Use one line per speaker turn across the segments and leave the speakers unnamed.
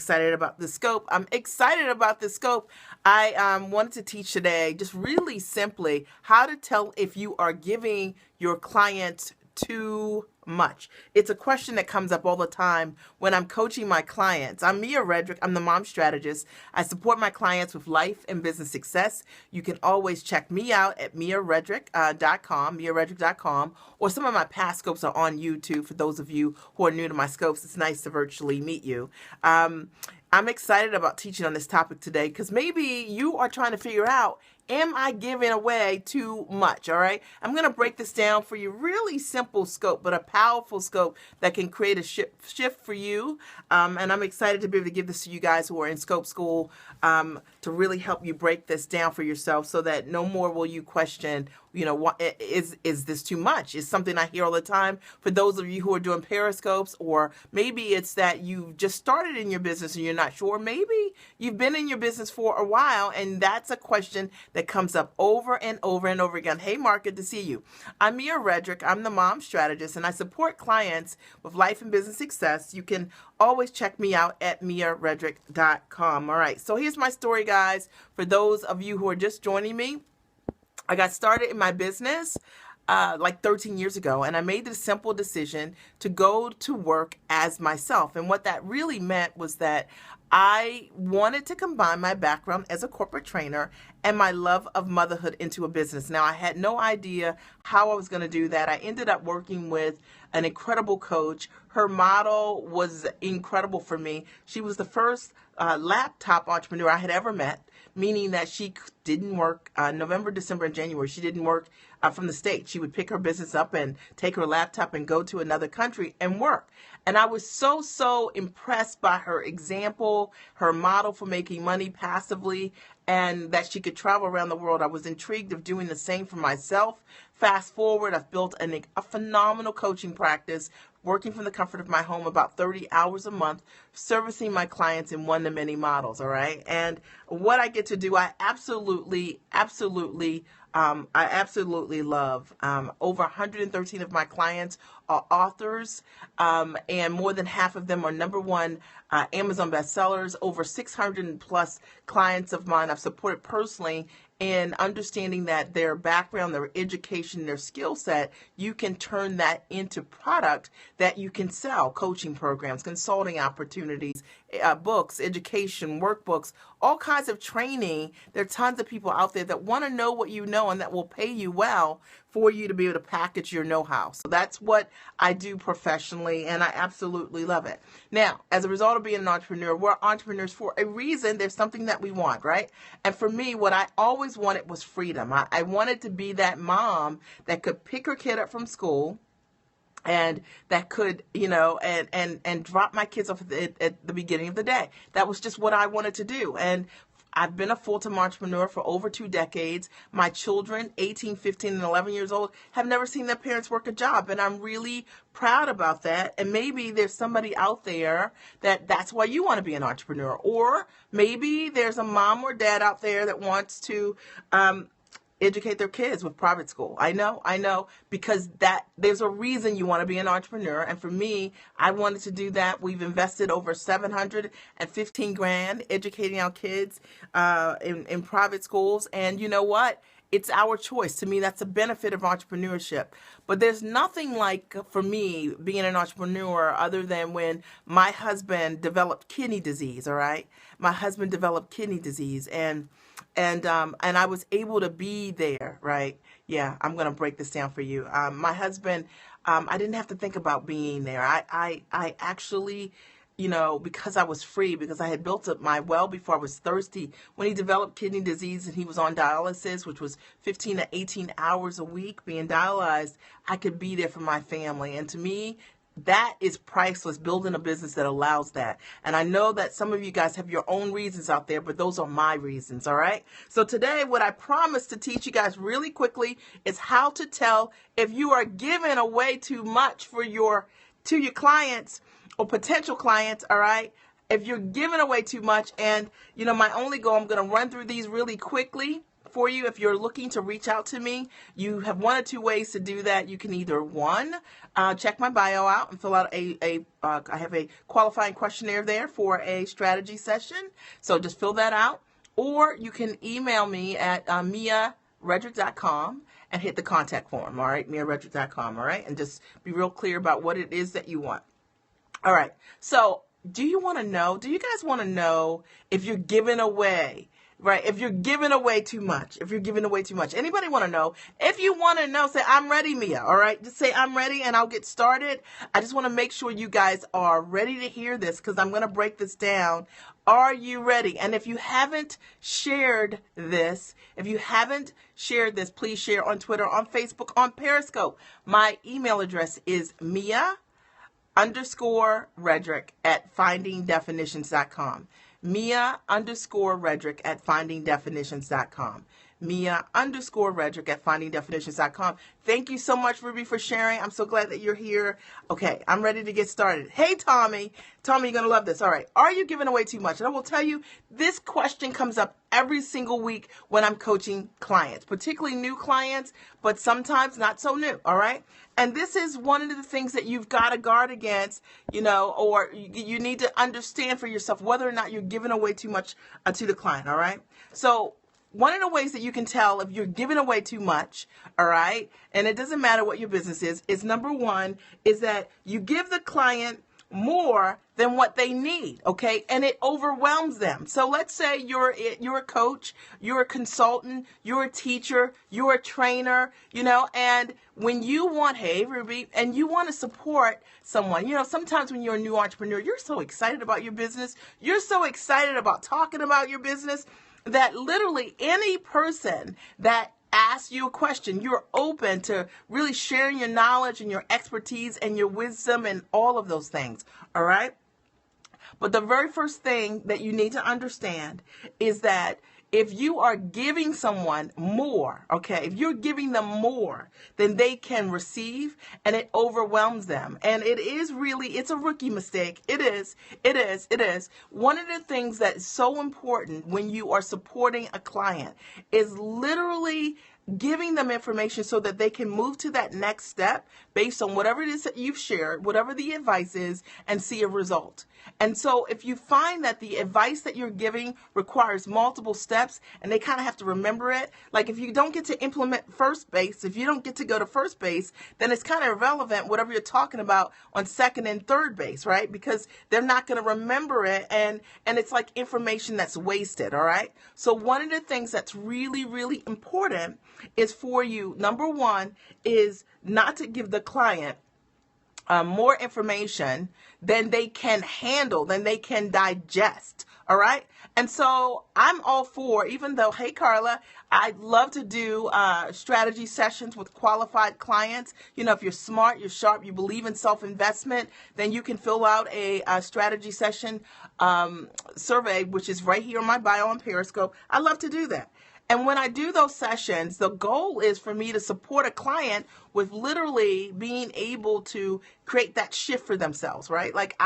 excited about the scope. I'm excited about the scope. I wanted to teach today just really simply how to tell if you are giving your clients too much. It's a question that comes up all the time when I'm coaching my clients. I'm Mia Redrick. I'm the mom strategist. I support my clients with life and business success. You can always check me out at miaredrick.com, or some of my past scopes are on YouTube. For those of you who are new to my scopes, it's nice to virtually meet you. I'm excited about teaching on this topic today because maybe you are trying to figure out, am I giving away too much? All right. I'm going to break this down for you. Really simple scope, but a powerful scope that can create a shift for you. And I'm excited to be able to give this to you guys who are in scope school to really help you break this down for yourself so that no more will you question, what is this too much? It's something I hear all the time. For those of you who are doing periscopes, or maybe it's that you've just started in your business and you're not sure. Maybe you've been in your business for a while, and that's a question that comes up over and over and over again. Hey, Mark, good to see you. I'm Mia Redrick. I'm the mom strategist, and I support clients with life and business success. You can always check me out at miaredrick.com. All right, so here's my story, guys. For those of you who are just joining me, I got started in my business like 13 years ago, and I made the simple decision to go to work as myself. And what that really meant was that I wanted to combine my background as a corporate trainer and my love of motherhood into a business. Now, I had no idea how I was going to do that. I ended up working with an incredible coach. Her model was incredible for me. She was the first laptop entrepreneur I had ever met, meaning that she didn't work November, December, and January. She didn't work from the States. She would pick her business up and take her laptop and go to another country and work. And I was so impressed by her example, her model for making money passively, and that she could travel around the world. I was intrigued of doing the same for myself. Fast forward, I've built a phenomenal coaching practice, working from the comfort of my home about 30 hours a month, servicing my clients in one-to-many models, all right? And what I get to do, I absolutely love. Over 113 of my clients are authors, and more than half of them are #1 Amazon bestsellers. Over 600 plus clients of mine I've supported personally in understanding that their background, their education, their skill set, you can turn that into product that you can sell. Coaching programs, consulting opportunities, books, education, workbooks, all kinds of training. There are tons of people out there that want to know what you know and that will pay you well for you to be able to package your know-how. So that's what I do professionally, and I absolutely love it. Now, as a result of being an entrepreneur, we're entrepreneurs for a reason. There's something that we want, right? And for me, what I always wanted was freedom. I wanted to be that mom that could pick her kid up from school, and that could, and drop my kids off at the beginning of the day. That was just what I wanted to do. And I've been a full-time entrepreneur for over 2 decades. My children, 18, 15, and 11 years old, have never seen their parents work a job, and I'm really proud about that. And maybe there's somebody out there that's why you want to be an entrepreneur. Or maybe there's a mom or dad out there that wants to educate their kids with private school. I know, because there's a reason you want to be an entrepreneur. And for me, I wanted to do that. We've invested over $715 grand educating our kids in private schools. And you know what? It's our choice. To me, that's a benefit of entrepreneurship. But there's nothing like, for me, being an entrepreneur other than when my husband developed kidney disease, all right? My husband developed kidney disease, and I was able to be there, right? Yeah, I'm going to break this down for you. My husband, I didn't have to think about being there. I actually, because I was free, because I had built up my well before I was thirsty. When he developed kidney disease and he was on dialysis, which was 15 to 18 hours a week being dialyzed, I could be there for my family. And to me, that is priceless, building a business that allows that. And I know that some of you guys have your own reasons out there, but those are my reasons, all right? So today, what I promise to teach you guys really quickly is how to tell if you are giving away too much to your clients or potential clients, all right? If you're giving away too much, and my only goal, I'm going to run through these really quickly for you, if you're looking to reach out to me, you have one or two ways to do that. You can either, one, check my bio out and fill out I have a qualifying questionnaire there for a strategy session. So just fill that out. Or you can email me at miaredrick.com and hit the contact form, all right, miaredrick.com, all right, and just be real clear about what it is that you want. All right, so do you guys want to know if you're giving away, right? If you're giving away too much, Anybody want to know? If you want to know, say, I'm ready, Mia, all right? Just say, I'm ready, and I'll get started. I just want to make sure you guys are ready to hear this because I'm going to break this down. Are you ready? And if you haven't shared this, please share on Twitter, on Facebook, on Periscope. My email address is Mia_Redrick@findingdefinitions.com. Mia_Redrick@findingdefinitions.com. Mia_Redrick@findingdefinitions.com. Thank you so much, Ruby, for sharing. I'm so glad that you're here. Okay, I'm ready to get started. Hey, Tommy. Tommy, you're going to love this. All right. Are you giving away too much? And I will tell you, this question comes up every single week when I'm coaching clients, particularly new clients, but sometimes not so new. All right. And this is one of the things that you've got to guard against, or you need to understand for yourself whether or not you're giving away too much to the client. All right. So one of the ways that you can tell if you're giving away too much, all right, and it doesn't matter what your business is number one, is that you give the client more than what they need, okay, and it overwhelms them. So let's say you're a coach, you're a consultant, you're a teacher, you're a trainer, and when you want, hey, Ruby, and you want to support someone, sometimes when you're a new entrepreneur, you're so excited about your business, you're so excited about talking about your business, that literally any person that asks you a question, you're open to really sharing your knowledge and your expertise and your wisdom and all of those things, all right? But the very first thing that you need to understand is that if you are giving someone more, okay, if you're giving them more than they can receive and it overwhelms them, and it's a rookie mistake. It is. One of the things that is so important when you are supporting a client is literally giving them information so that they can move to that next step based on whatever it is that you've shared, whatever the advice is, and see a result. And so if you find that the advice that you're giving requires multiple steps and they kind of have to remember it, like if you don't get to implement first base, if you don't get to go to first base, then it's kind of irrelevant whatever you're talking about on second and third base, right? Because they're not going to remember it, and it's like information that's wasted, all right? So one of the things that's really, really important is for you, number one, is not to give the client more information than they can handle, than they can digest. All right. And so I'm all for, even though, hey, Carla, I'd love to do strategy sessions with qualified clients. If you're smart, you're sharp, you believe in self-investment, then you can fill out a strategy session survey, which is right here on my bio on Periscope. I love to do that. And when I do those sessions, the goal is for me to support a client with literally being able to create that shift for themselves, right? Like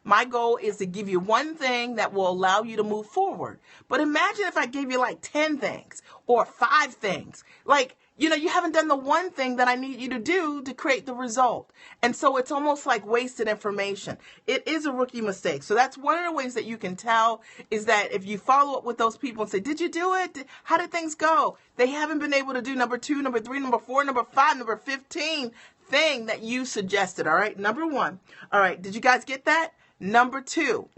my goal is to give you one thing that will allow you to move forward. But imagine if I gave you like 10 things or 5 things. Like, you haven't done the one thing that I need you to do to create the result. And so it's almost like wasted information. It is a rookie mistake. So that's one of the ways that you can tell is that if you follow up with those people and say, did you do it? How did things go? They haven't been able to do number 2, number 3, number 4, number 5, number 15 thing that you suggested. All right. Number 1. All right. Did you guys get that? Number two.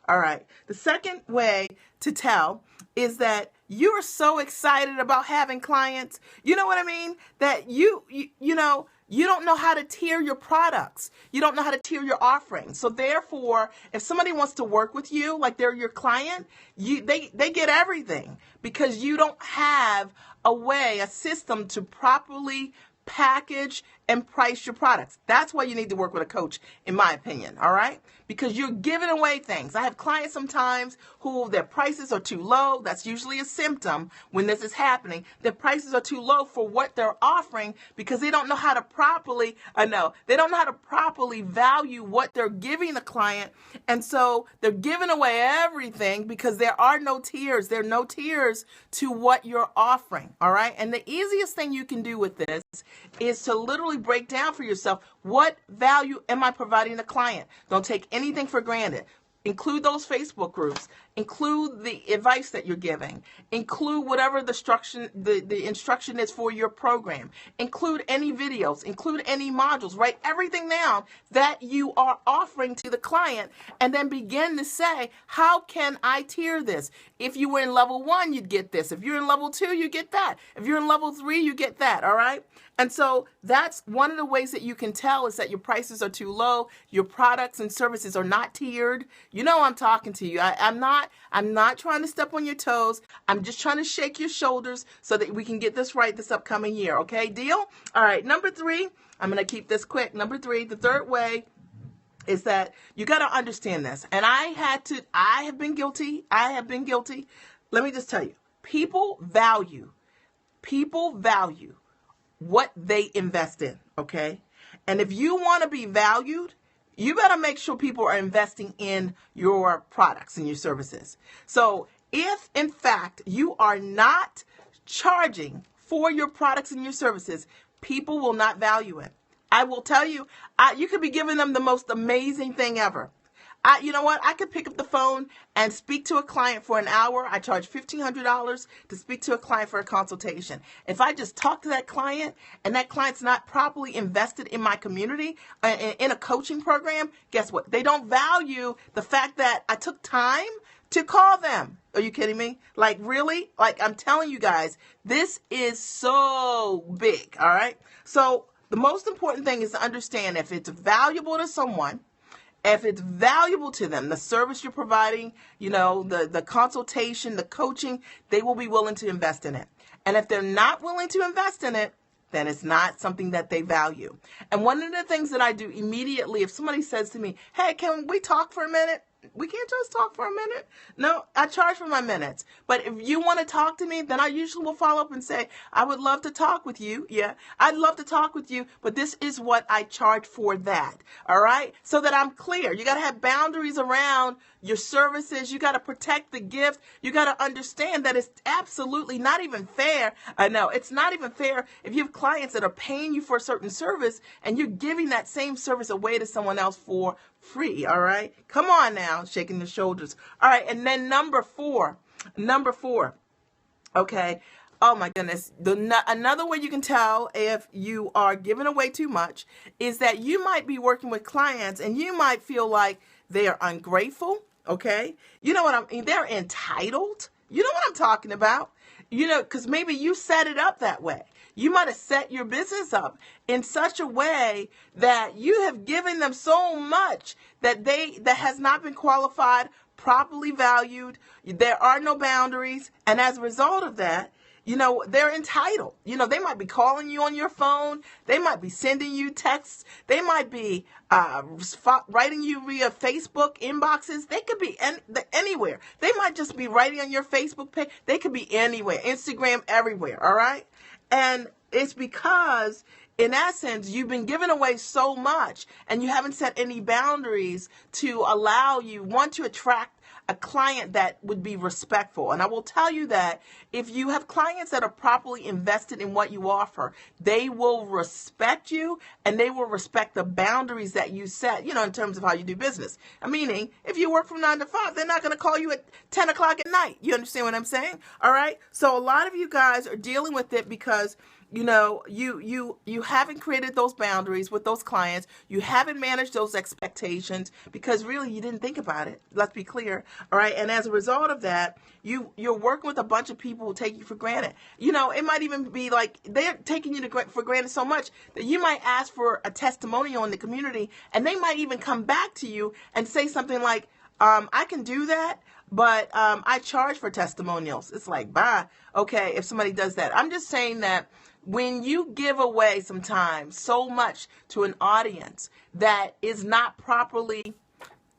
All right. The second way to tell is that you're so excited about having clients. You know what I mean? That you don't know how to tier your products. You don't know how to tier your offerings. So therefore, if somebody wants to work with you, like they're your client, they get everything because you don't have a system to properly package and price your products. That's why you need to work with a coach, in my opinion, all right? Because you're giving away things. I have clients sometimes who their prices are too low. That's usually a symptom when this is happening. Their prices are too low for what they're offering because they don't know how to properly, they don't know how to properly value what they're giving the client. And so they're giving away everything because there are no tiers. There are no tiers to what you're offering, all right? And the easiest thing you can do with this is to literally break down for yourself, what value am I providing the client? Don't take anything for granted. Include those Facebook groups. Include the advice that you're giving. Include whatever the instruction is for your program. Include any videos. Include any modules. Write everything down that you are offering to the client, and then begin to say, how can I tier this? If you were in level 1, you'd get this. If you're in level 2, you get that. If you're in level 3, you get that. All right? And so that's one of the ways that you can tell is that your prices are too low. Your products and services are not tiered. You know I'm talking to you. I'm not trying to step on your toes. I'm just trying to shake your shoulders so that we can get this right this upcoming year. Okay, deal? All right, number 3, I'm going to keep this quick. Number 3, the third way is that you got to understand this. And I have been guilty. Let me just tell you, people value what they invest in, okay? And if you want to be valued, you better make sure people are investing in your products and your services. So if, in fact, you are not charging for your products and your services, people will not value it. I will tell you, you could be giving them the most amazing thing ever. You know what? I could pick up the phone and speak to a client for an hour. I charge $1,500 to speak to a client for a consultation. If I just talk to that client and that client's not properly invested in my community, in a coaching program, guess what? They don't value the fact that I took time to call them. Are you kidding me? Like, really? Like, I'm telling you guys, this is so big, all right? So the most important thing is to understand if it's valuable to someone, if it's valuable to them, the service you're providing, the consultation, the coaching, they will be willing to invest in it. And if they're not willing to invest in it, then it's not something that they value. And one of the things that I do immediately, if somebody says to me, hey, can we talk for a minute? We can't just talk for a minute. No, I charge for my minutes. But if you want to talk to me, then I usually will follow up and say, I would love to talk with you. Yeah, I'd love to talk with you, but this is what I charge for that. All right? So that I'm clear. You got to have boundaries around your services. You got to protect the gift. You got to understand that it's absolutely not even fair. I know it's not even fair if you have clients that are paying you for a certain service and you're giving that same service away to someone else for free. All right. Come on now, shaking the shoulders. All right. And then number four. Okay. Oh my goodness. Another way you can tell if you are giving away too much is that you might be working with clients and you might feel like they are ungrateful. Okay. You know what I mean? They're entitled. You know what I'm talking about? Because maybe you set it up that way. You might have set your business up in such a way that you have given them so much that has not been qualified, properly valued. There are no boundaries. And as a result of that, they're entitled. They might be calling you on your phone. They might be sending you texts. They might be writing you via Facebook inboxes. They could be anywhere. They might just be writing on your Facebook page. They could be anywhere, Instagram, everywhere. All right. And it's because, in essence, you've been giving away so much and you haven't set any boundaries to allow you, to attract a client that would be respectful. And I will tell you that if you have clients that are properly invested in what you offer, they will respect you and they will respect the boundaries that you set, in terms of how you do business. Meaning, if you work from 9 to 5, they're not going to call you at 10 o'clock at night. You understand what I'm saying? All right. So a lot of you guys are dealing with it because you haven't created those boundaries with those clients. You haven't managed those expectations because really you didn't think about it. Let's be clear. All right. And as a result of that, you're working with a bunch of people who take you for granted. It might even be like they're taking you for granted so much that you might ask for a testimonial in the community and they might even come back to you and say something like, I can do that, but I charge for testimonials. It's like, bye. Okay, if somebody does that. I'm just saying that when you give away sometimes so much to an audience that is not properly,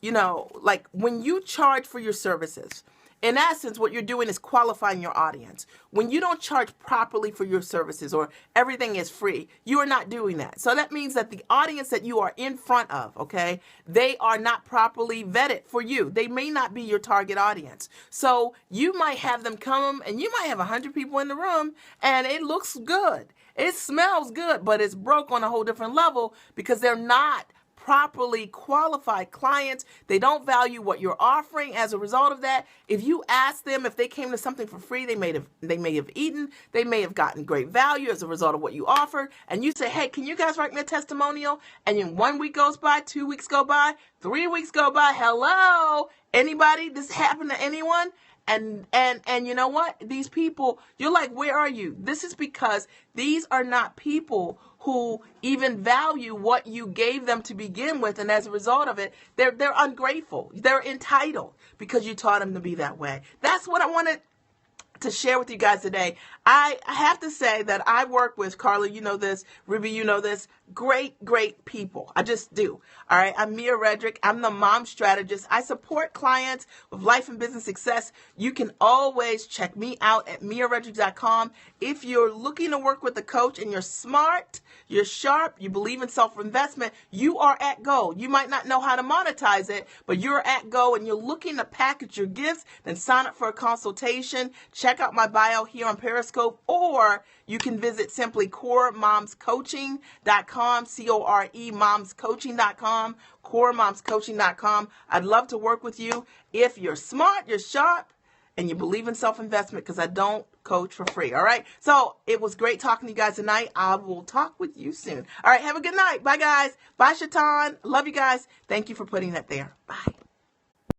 like when you charge for your services, in essence, what you're doing is qualifying your audience. When you don't charge properly for your services or everything is free, you are not doing that. So that means that the audience that you are in front of, okay, they are not properly vetted for you. They may not be your target audience. So you might have them come and you might have 100 people in the room and it looks good. It smells good, but it's broke on a whole different level because they're not properly qualified clients. They don't value what you're offering. As a result of that, if you ask them if they came to something for free, they may have eaten, they may have gotten great value as a result of what you offered, and you say, hey, can you guys write me a testimonial? And then 1 week goes by, 2 weeks go by, 3 weeks go by. Hello, anybody? This happened to anyone? And you know what? These people, you're like, where are you? This is because these are not people who even value what you gave them to begin with. And as a result of it, they're ungrateful. They're entitled because you taught them to be that way. That's what I wanted to share with you guys today. I have to say that I work with Carla, you know this, Ruby, you know this, great people. I just do. All right. I'm Mia Redrick. I'm the mom strategist. I support clients with life and business success. You can always check me out at miaredrick.com. If you're looking to work with a coach and you're smart, you're sharp, you believe in self-investment, you are at go. You might not know how to monetize it, but you're at go and you're looking to package your gifts, then sign up for a consultation. Check out my bio here on Periscope, or you can visit simply coremomscoaching.com, CORE momscoaching.com, coremomscoaching.com. I'd love to work with you if you're smart, you're sharp, and you believe in self-investment, because I don't coach for free. All right. So it was great talking to you guys tonight. I will talk with you soon. All right. Have a good night. Bye, guys. Bye, Shaitan. Love you guys. Thank you for putting that there. Bye.